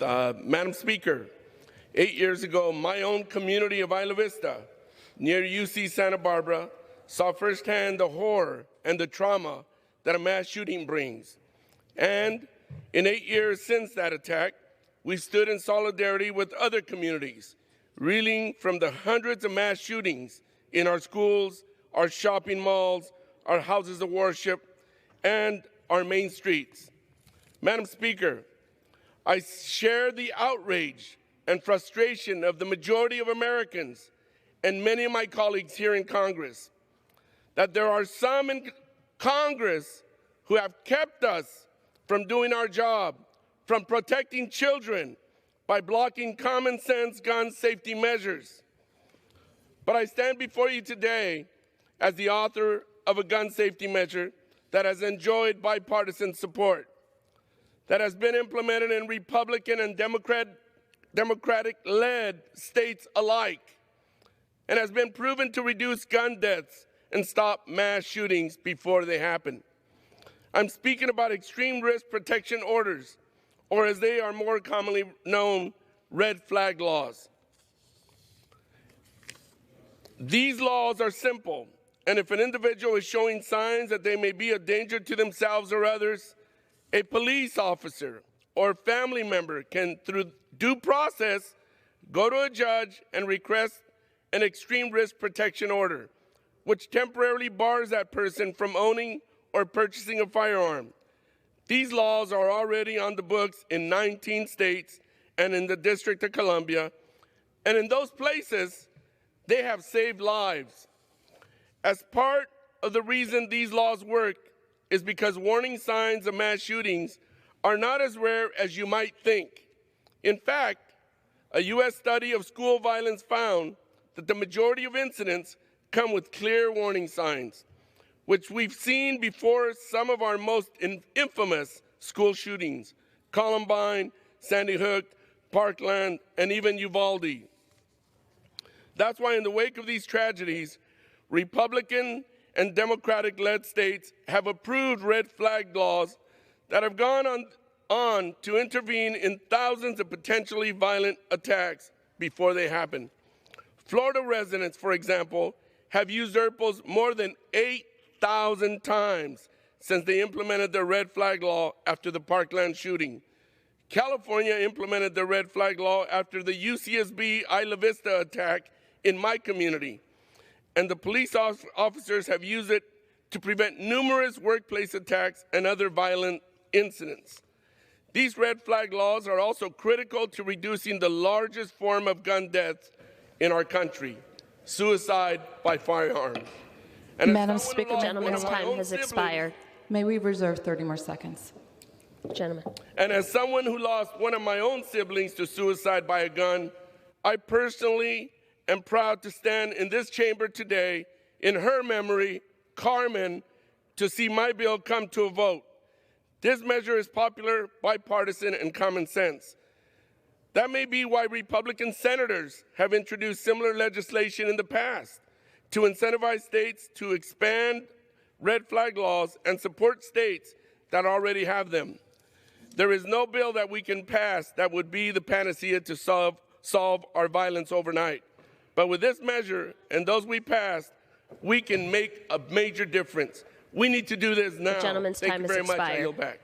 Madam Speaker, 8 years ago, my own community of Isla Vista, near UC Santa Barbara, saw firsthand the horror and the trauma that a mass shooting brings. And in 8 years since that attack, we stood in solidarity with other communities, reeling from the hundreds of mass shootings in our schools, our shopping malls, our houses of worship, and our main streets. Madam Speaker, I share the outrage and frustration of the majority of Americans and many of my colleagues here in Congress that there are some in Congress who have kept us from doing our job, from protecting children by blocking common sense gun safety measures. But I stand before you today as the author of a gun safety measure that has enjoyed bipartisan support, that has been implemented in Republican and Democratic-led states alike, and has been proven to reduce gun deaths and stop mass shootings before they happen. I'm speaking about extreme risk protection orders, or as they are more commonly known, red flag laws. These laws are simple, and if an individual is showing signs that they may be a danger to themselves or others, a police officer or family member can, through due process, go to a judge and request an extreme risk protection order, which temporarily bars that person from owning or purchasing a firearm. These laws are already on the books in 19 states and in the District of Columbia, and in those places, they have saved lives. As part of the reason these laws work is because warning signs of mass shootings are not as rare as you might think. In fact, a U.S. study of school violence found that the majority of incidents come with clear warning signs, which we've seen before some of our most infamous school shootings: Columbine, Sandy Hook, Parkland, and even Uvalde. That's why in the wake of these tragedies, Republican and Democratic-led states have approved red flag laws that have gone on to intervene in thousands of potentially violent attacks before they happen. Florida residents, for example, have used ERPOs more than 8,000 times since they implemented the red flag law after the Parkland shooting. California implemented the red flag law after the UCSB Isla Vista attack in my community, and the police officers have used it to prevent numerous workplace attacks and other violent incidents. These red flag laws are also critical to reducing the largest form of gun deaths in our country: suicide by firearm. And Madam Speaker, gentleman's time has expired. May we reserve 30 more seconds? Gentleman. And as someone who lost one of my own siblings to suicide by a gun, I personally am proud to stand in this chamber today in her memory, Carmen, to see my bill come to a vote. This measure is popular, bipartisan, and common sense. That may be why Republican senators have introduced similar legislation in the past to incentivize states to expand red flag laws and support states that already have them. There is no bill that we can pass that would be the panacea to solve our violence overnight. But with this measure and those we passed, we can make a major difference. We need to do this now. The gentleman's time has expired. Thank you very much. I yield back.